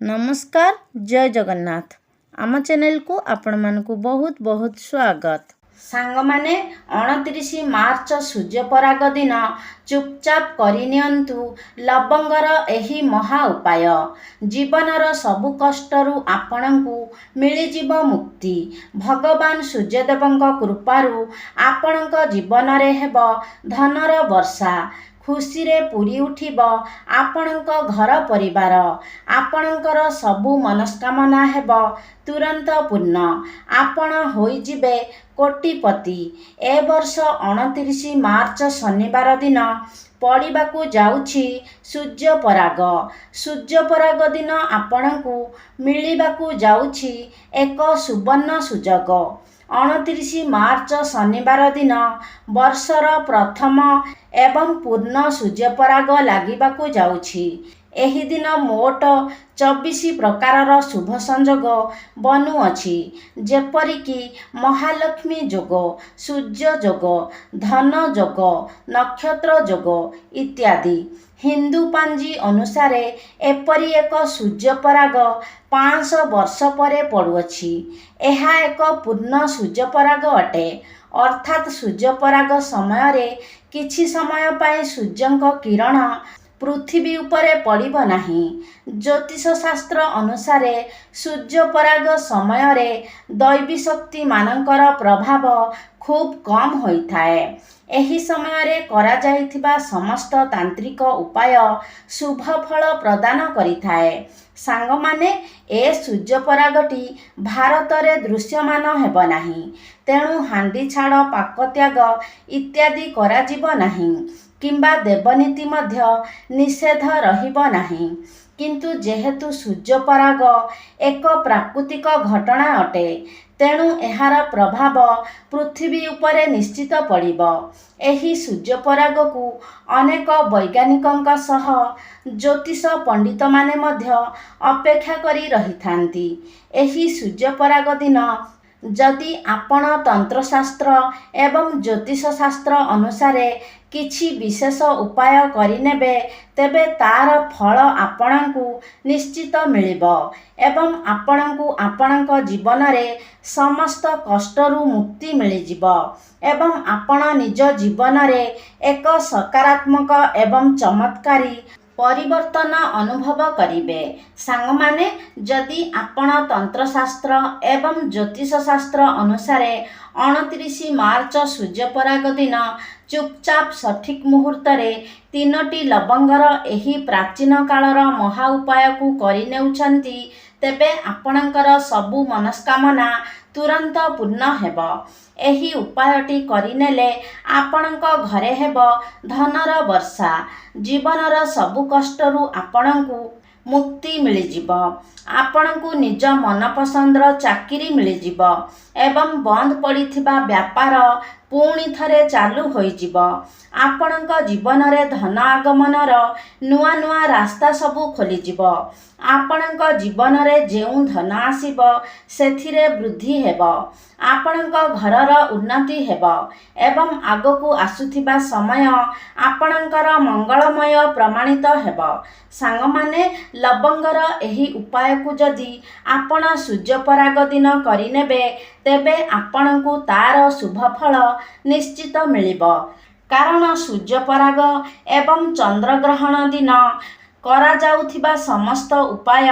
नमस्कार जय जगन्नाथ आम चैनल को आपण मानकु बहुत बहुत स्वागत। सांग माने 29 मार्च सूर्यपराग दिन चुपचाप करिनियंतु लवंगर एही महा उपाय। जीवनर सबु कष्टरू आपणंकु मिलिजिब मुक्ति। भगवान सूर्यदेवंक कृपारू आपणंक जीवनरे हेब धनर वर्षा। खुशी रे पूरी उठिब आपणंक घर परिवार। आपणंकर सबु मनस्कामना हेब तुरंत पूर्ण। आपण होइजिबे कोटिपति। ए वर्ष 29 मार्च शनिवार दिन पड़िबाकु जाउछि सूर्यपराग। सूर्यपराग दिन आपणंकु मिलिबाकु जाउछि एक सुवर्ण सुजोग। 29 मार्च शनिवार दिन वर्षर प्रथम एवं पूर्ण सूर्यपराग लागिबाकु जाउछि। एही दिन मोट 24 प्रकारर शुभ संयोग बनुअछि, जेपरिकी महालक्ष्मी जोग, सूर्य जोग, धन जोग, नक्षत्र जोग इत्यादि। हिंदू पांजी अनुसार एपरी एक सूर्यपराग 500 वर्ष परे पड़ुअछि। एहा एक पूर्ण सूर्यपराग अटे, अर्थात सूर्यपराग समय रे किछि समय पाई सूर्यंक किरण पृथ्वी उपरे पड़िब नाही। ज्योतिष शास्त्र अनुसार सूर्यपराग समय रे दैवी शक्ति मानकर प्रभाव खूब कम होइथाए। एही समय रे करा जाइथिबा समस्त तांत्रिक उपाय शुभ फल प्रदान करिथाए। सांग माने ए सूर्यपरागटी भारत रे दृश्यमान हेब नाही, तेणु हांडी छाड़ पाक त्याग इत्यादि करा जिवो नाही, किंबा देवनीति मध्य निषेध रहिब नाही। किंतु जेहेतु सूर्यपराग एक प्राकृतिक घटना अटे, तेणु एहार प्रभाव पृथ्वी उपरे निश्चित पड़िब। एही सूर्यपराग को अनेक वैज्ञानिकंक सह ज्योतिष पंडित माने मध्य अपेक्षा करी रहिथांती। एही सूर्यपराग दिन जदि आपण तंत्रशास्त्र एवं ज्योतिष शास्त्र अनुसार किछि विशेष उपाय करिनेबे, तेबे तार फल आपणंकु निश्चित मिलिब एवं आपणंकु आपणंक जीवन रे समस्त कष्टरू मुक्ति मिलिजिब एवं आपण निज जीवन रे एक सकारात्मक एवं चमत्कारी परिवर्तन अनुभव करिबे। सांग माने जदि आपण तंत्रशास्त्र एवं ज्योतिष शास्त्र अनुसार 29 मार्च सूर्यपराग दिन चुपचाप सठिक मुहूर्त रे 3टी लवंगर एही प्राचीन कालर महा उपाय को करिनेउछंती, तेबे आपणकर सबु मनस्कामना तुरंत पूर्ण हेब। एही उपायटी करिनेले आपणक घरे हेब धनर वर्षा। जीवनर सबु कष्टरू आपणंकु मुक्ति मिलिजिब। आपणंकु निज मनपसंदर चाकिरी मिलिजिब एवं बंद पड़िथिबा व्यापार पुणी थरे चालू होइजिब। आपणंक जीवन रे धन आगमनर नुआ नुआ रास्ता सबु खोलिजिब। आपणंक जीवन रे जेउ धन आसीब सेथिरे वृद्धि हेब। आपणंक घरर उन्नति हेब एवं आगकु आसुथिबा समय आपणंकर मंगलमय प्रमाणित हेब। सांग माने लवंगर एही उपाय को जदि आपण सूर्यपराग दिन करिनेबे, तेबे आपणंकु तार शुभ फल निश्चित मिलिब। कारण सूर्यपराग एवं चंद्रग्रहण दिन करा जाउथिबा समस्त उपाय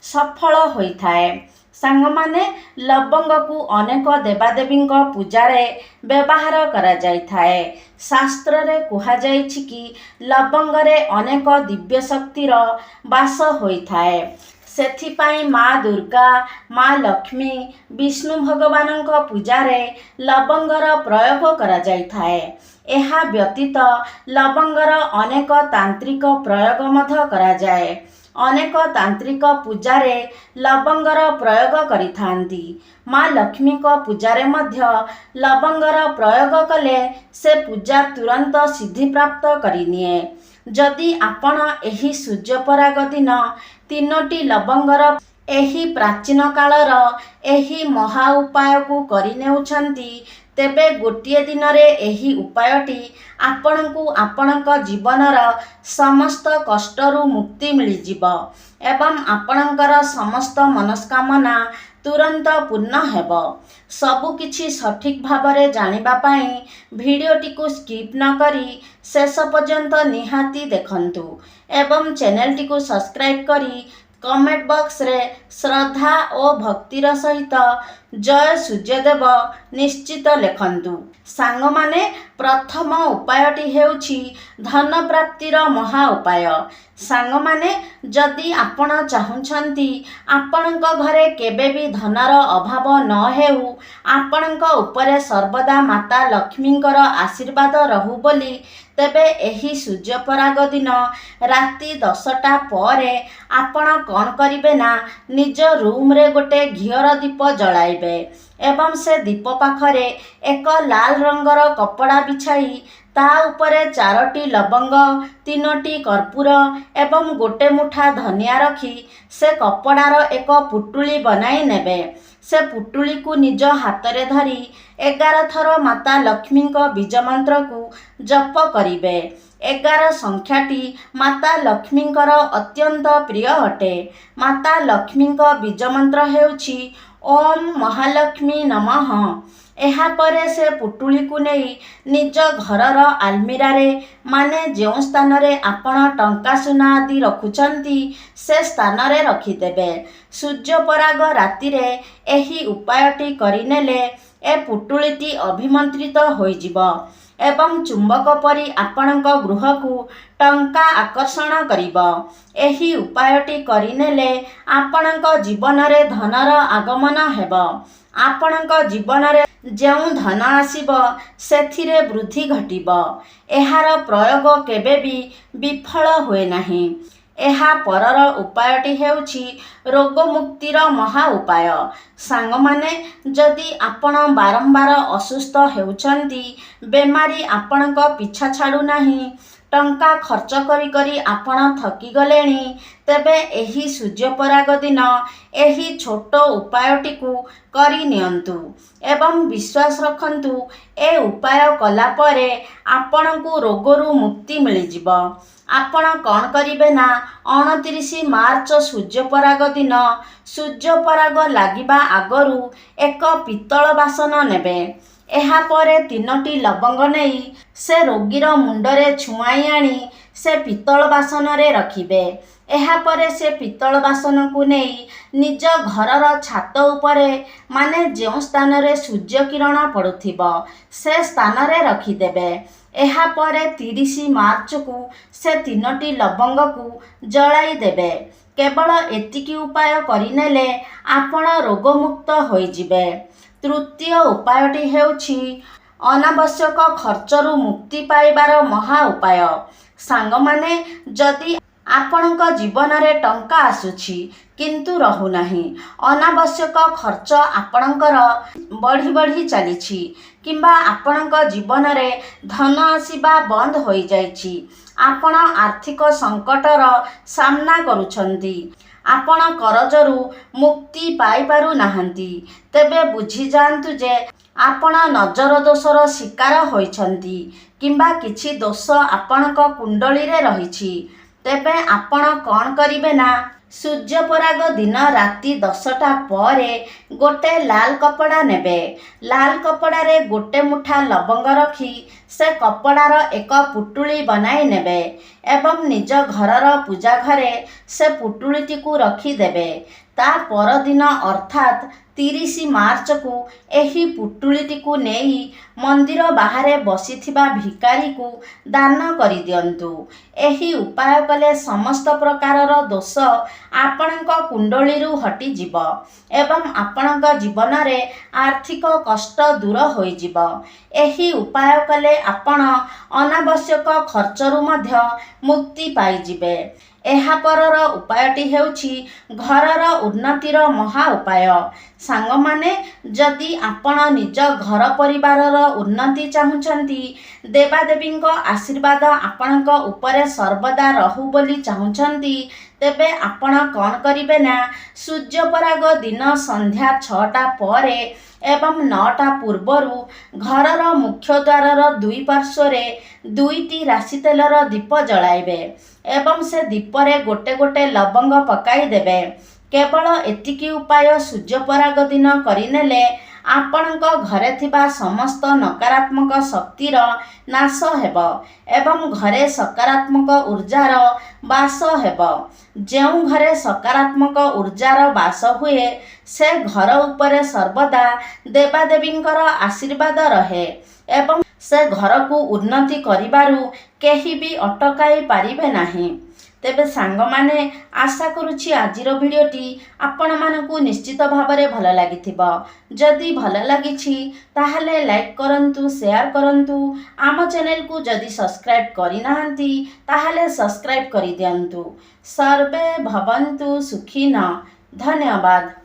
सफल होइथाए। सांग माने लवंग को अनेक देवादेवी पूजा रे व्यवहार करा जाइथाए। शास्त्र रे कुहा जाइछि कि लवंग रे अनेक दिव्य शक्तिर वास होइथाए। सेथिपाई माँ दुर्गा, माँ लक्ष्मी, विष्णु भगवानंक पूजा रे लवंगर प्रयोग करा जाइथाए। एहा व्यतीत लवंगर अनेक तांत्रिक प्रयोग मध्य करा जाए। अनेक तांत्रिक पूजा रे लवंगर प्रयोग करिथांती। माँ लक्ष्मी को पूजा रे मध्य लवंगर प्रयोग कले से पूजा तुरंत सिद्धि प्राप्त करिनिए। जदि आपण एही सूर्यपराग दिन 3टी लवंगर एही प्राचीन कालर एही महा उपाय को करिनेउछंती, ତେବେ ଗୋଟିଏ ଦିନରେ ଏହି ଉପାୟଟି ଆପଣଙ୍କୁ ଆପଣଙ୍କ ଜୀବନର ସମସ୍ତ କଷ୍ଟରୁ ମୁକ୍ତି ମିଳିଯିବ ଏବଂ ଆପଣଙ୍କର ସମସ୍ତ ମନସ୍କାମନା ତୁରନ୍ତ ପୂର୍ଣ୍ଣ ହେବ। ସବୁକିଛି ସଠିକ୍ ଭାବରେ ଜାଣିବା ପାଇଁ ଭିଡ଼ିଓଟିକୁ ସ୍କିପ୍ ନ କରି ଶେଷ ପର୍ଯ୍ୟନ୍ତ ନିହାତି ଦେଖନ୍ତୁ ଏବଂ ଚ୍ୟାନେଲଟିକୁ ସବସ୍କ୍ରାଇବ୍ କରି କମେଣ୍ଟ ବକ୍ସରେ ଶ୍ରଦ୍ଧା ଓ ଭକ୍ତିର ସହିତ ଜୟ ସୂର୍ଯ୍ୟଦେବ ନିଶ୍ଚିତ ଲେଖନ୍ତୁ। ସାଙ୍ଗମାନେ, ପ୍ରଥମ ଉପାୟଟି ହେଉଛି ଧନ ପ୍ରାପ୍ତିର ମହା ଉପାୟ। ସାଙ୍ଗମାନେ, ଯଦି ଆପଣ ଚାହୁଁଛନ୍ତି ଆପଣଙ୍କ ଘରେ କେବେ ବି ଧନର ଅଭାବ ନ ହେଉ, ଆପଣଙ୍କ ଉପରେ ସର୍ବଦା ମାତା ଲକ୍ଷ୍ମୀଙ୍କର ଆଶୀର୍ବାଦ ରହୁ ବୋଲି, ତେବେ ଏହି ସୂର୍ଯ୍ୟପରାଗ ଦିନ ରାତି 10ଟା ପରେ ଆପଣ କ'ଣ କରିବେ ନା ନିଜ ରୁମ୍ରେ ଗୋଟେ ଘିଅର ଦୀପ ଜଳାଇବେ ଏବଂ ସେ ଦୀପ ପାଖରେ ଏକ ଲାଲ ରଙ୍ଗର କପଡ଼ା ବିଛାଇ ତା ଉପରେ 4ଟି ଲବଙ୍ଗ, 3ଟି କର୍ପୂର ଏବଂ ଗୋଟେ ମୁଠା ଧନିଆ ରଖି ସେ କପଡ଼ାର ଏକ ପୁଟୁଳି ବନାଇ ନେବେ। ସେ ପୁଟୁଳିକୁ ନିଜ ହାତରେ ଧରି 11 ଥର ମାତା ଲକ୍ଷ୍ମୀଙ୍କ ବୀଜମନ୍ତ୍ରକୁ ଜପ କରିବେ। 11 ସଂଖ୍ୟାଟି ମାତା ଲକ୍ଷ୍ମୀଙ୍କର ଅତ୍ୟନ୍ତ ପ୍ରିୟ ଅଟେ। ମାତା ଲକ୍ଷ୍ମୀଙ୍କ ବୀଜମନ୍ତ୍ର ହେଉଛି ଓମ୍ ମହାଲକ୍ଷ୍ମୀ ନମଃ। ଏହାପରେ ସେ ପୁଟୁଳିକୁ ନେଇ ନିଜ ଘରର ଆଲମିରାରେ, ମାନେ ଯେଉଁ ସ୍ଥାନରେ ଆପଣ ଟଙ୍କା ସୁନା ଆଦି ରଖୁଛନ୍ତି, ସେ ସ୍ଥାନରେ ରଖିଦେବେ। ସୂର୍ଯ୍ୟପରାଗ ରାତିରେ ଏହି ଉପାୟଟି କରିନେଲେ ଏ ପୁଟୁଳିଟି ଅଭିମନ୍ତ୍ରିତ ହୋଇଯିବ ଏବଂ ଚୁମ୍ବକ ପରି ଆପଣଙ୍କ ଗୃହକୁ ଟଙ୍କା ଆକର୍ଷଣ କରିବ। ଏହି ଉପାୟଟି କରିନେଲେ ଆପଣଙ୍କ ଜୀବନରେ ଧନର ଆଗମନ ହେବ। ଆପଣଙ୍କ ଜୀବନରେ ଯେଉଁ ଧନ ଆସିବ ସେଥିରେ ବୃଦ୍ଧି ଘଟିବ। ଏହାର ପ୍ରୟୋଗ କେବେ ବି ବିଫଳ ହୁଏ ନାହିଁ। ଏହା ପରର ଉପାୟଟି ହେଉଛି ରୋଗମୁକ୍ତିର ମହା ଉପାୟ। ସାଙ୍ଗମାନେ, ଯଦି ଆପଣ ବାରମ୍ବାର ଅସୁସ୍ଥ ହେଉଛନ୍ତି, ବେମାରୀ ଆପଣଙ୍କ ପିଛା ଛାଡ଼ୁନାହିଁ, ଟଙ୍କା ଖର୍ଚ୍ଚ କରି କରି ଆପଣ ଥକିଗଲେଣି, ତେବେ ଏହି ସୂର୍ଯ୍ୟପରାଗ ଦିନ ଏହି ଛୋଟ ଉପାୟଟିକୁ କରିନିଅନ୍ତୁ ଏବଂ ବିଶ୍ୱାସ ରଖନ୍ତୁ, ଏ ଉପାୟ କଲା ପରେ ଆପଣଙ୍କୁ ରୋଗରୁ ମୁକ୍ତି ମିଳିଯିବ। ଆପଣ କ'ଣ କରିବେ ନା 29 ମାର୍ଚ୍ଚ ସୂର୍ଯ୍ୟପରାଗ ଦିନ ସୂର୍ଯ୍ୟପରାଗ ଲାଗିବା ଆଗରୁ ଏକ ପିତ୍ତଳ ବାସନ ନେବେ। ଏହାପରେ 3ଟି ଲବଙ୍ଗ ନେଇ ସେ ରୋଗୀର ମୁଣ୍ଡରେ ଛୁଆଇ ଆଣି ସେ ପିତ୍ତଳ ବାସନରେ ରଖିବେ। ଏହାପରେ ସେ ପିତ୍ତଳ ବାସନକୁ ନେଇ ନିଜ ଘରର ଛାତ ଉପରେ, ମାନେ ଯେଉଁ ସ୍ଥାନରେ ସୂର୍ଯ୍ୟ କିରଣ ପଡ଼ୁଥିବ, ସେ ସ୍ଥାନରେ ରଖିଦେବେ। ଏହାପରେ 30 ମାର୍ଚ୍ଚକୁ ସେ 3ଟି ଲବଙ୍ଗକୁ ଜଳାଇ ଦେବେ। କେବଳ ଏତିକି ଉପାୟ କରିନେଲେ ଆପଣ ରୋଗମୁକ୍ତ ହୋଇଯିବେ। ତୃତୀୟ ଉପାୟଟି ହେଉଛି ଅନାବଶ୍ୟକ ଖର୍ଚ୍ଚରୁ ମୁକ୍ତି ପାଇବାର ମହା ଉପାୟ। ସାଙ୍ଗମାନେ, ଯଦି ଆପଣଙ୍କ ଜୀବନରେ ଟଙ୍କା ଆସୁଛି କିନ୍ତୁ ରହୁନାହିଁ, ଅନାବଶ୍ୟକ ଖର୍ଚ୍ଚ ଆପଣଙ୍କର ବଢ଼ି ବଢ଼ି ଚାଲିଛି, କିମ୍ବା ଆପଣଙ୍କ ଜୀବନରେ ଧନ ଆସିବା ବନ୍ଦ ହୋଇଯାଇଛି, ଆପଣ ଆର୍ଥିକ ସଙ୍କଟର ସାମ୍ନା କରୁଛନ୍ତି, ଆପଣ କରଜରୁ ମୁକ୍ତି ପାଇପାରୁନାହାନ୍ତି, ତେବେ ବୁଝିଯାଆନ୍ତୁ ଯେ ଆପଣ ନଜର ଦୋଷର ଶିକାର ହୋଇଛନ୍ତି କିମ୍ବା କିଛି ଦୋଷ ଆପଣଙ୍କ କୁଣ୍ଡଳୀରେ ରହିଛି। ତେବେ ଆପଣ କ'ଣ କରିବେ ନା ସୂର୍ଯ୍ୟପରାଗ ଦିନ ରାତି 10ଟା ପରେ ଗୋଟେ ଲାଲ କପଡ଼ା ନେବେ। ଲାଲ କପଡ଼ାରେ ଗୋଟେ ମୁଠା ଲବଙ୍ଗ ରଖି ସେ କପଡ଼ାର ଏକ ପୁଟୁଳି ବନାଇ ନେବେ ଏବଂ ନିଜ ଘରର ପୂଜା ଘରେ ସେ ପୁଟୁଳିଟିକୁ ରଖିଦେବେ। ତା ପରଦିନ ଅର୍ଥାତ୍ 30 ମାର୍ଚ୍ଚକୁ ଏହି ପୁଟୁଳିଟିକୁ ନେଇ ମନ୍ଦିର ବାହାରେ ବସିଥିବା ଭିକାରୀକୁ ଦାନ କରିଦିଅନ୍ତୁ। ଏହି ଉପାୟ କଲେ ସମସ୍ତ ପ୍ରକାରର ଦୋଷ ଆପଣଙ୍କ କୁଣ୍ଡଳୀରୁ ହଟିଯିବ ଏବଂ ଆପଣଙ୍କ ଜୀବନରେ ଆର୍ଥିକ କଷ୍ଟ ଦୂର ହୋଇଯିବ। ଏହି ଉପାୟ କଲେ ଆପଣ ଅନାବଶ୍ୟକ ଖର୍ଚ୍ଚରୁ ମଧ୍ୟ ମୁକ୍ତି ପାଇଯିବେ। ଏହାପରର ଉପାୟଟି ହେଉଛି ଘରର ଉନ୍ନତିର ମହା ଉପାୟ। ସାଙ୍ଗମାନେ, ଯଦି ଆପଣ ନିଜ ଘର ପରିବାରର ଉନ୍ନତି ଚାହୁଁଛନ୍ତି, ଦେବାଦେବୀଙ୍କ ଆଶୀର୍ବାଦ ଆପଣଙ୍କ ଉପରେ ସର୍ବଦା ରହୁ ବୋଲି ଚାହୁଁଛନ୍ତି, ତେବେ ଆପଣ କ'ଣ କରିବେ ନା ସୂର୍ଯ୍ୟପରାଗ ଦିନ ସନ୍ଧ୍ୟା 6ଟା ପରେ ଏବଂ 9ଟା ପୂର୍ବରୁ ଘରର ମୁଖ୍ୟ ଦ୍ୱାରର ଦୁଇ ପାର୍ଶ୍ୱରେ 2ଟି ରାଶି ତେଲର ଦୀପ ଜଳାଇବେ ଏବଂ ସେ ଦୀପରେ ଗୋଟେ ଗୋଟେ ଲବଙ୍ଗ ପକାଇ ଦେବେ। କେବଳ ଏତିକି ଉପାୟ ସୂର୍ଯ୍ୟପରାଗ ଦିନ କରିନେଲେ ଆପଣଙ୍କ ଘରେ ଥିବା ସମସ୍ତ ନକାରାତ୍ମକ ଶକ୍ତିର ନାଶ ହେବ ଏବଂ ଘରେ ସକାରାତ୍ମକ ଉର୍ଜାର ବାସ ହେବ। ଯେଉଁ ଘରେ ସକାରାତ୍ମକ ଉର୍ଜାର ବାସ ହୁଏ ସେ ଘର ଉପରେ ସର୍ବଦା ଦେବାଦେବୀଙ୍କର ଆଶୀର୍ବାଦ ରହେ ଏବଂ ସେ ଘରକୁ ଉନ୍ନତି କରିବାରୁ କେହି ବି ଅଟକାଇ ପାରିବେ ନାହିଁ। ତେବେ ସାଙ୍ଗମାନେ, ଆଶା କରୁଛି ଆଜିର ଭିଡ଼ିଓଟି ଆପଣମାନଙ୍କୁ ନିଶ୍ଚିତ ଭାବରେ ଭଲ ଲାଗିଥିବ। ଯଦି ଭଲ ଲାଗିଛି ତାହେଲେ ଲାଇକ୍ କରନ୍ତୁ, ସେୟାର କରନ୍ତୁ। ଆମ ଚ୍ୟାନେଲକୁ ଯଦି ସବସ୍କ୍ରାଇବ୍ କରିନାହାନ୍ତି ତାହେଲେ ସବସ୍କ୍ରାଇବ୍ କରିଦିଅନ୍ତୁ। ସର୍ବେ ଭବନ୍ତୁ ସୁଖିନଃ। ଧନ୍ୟବାଦ।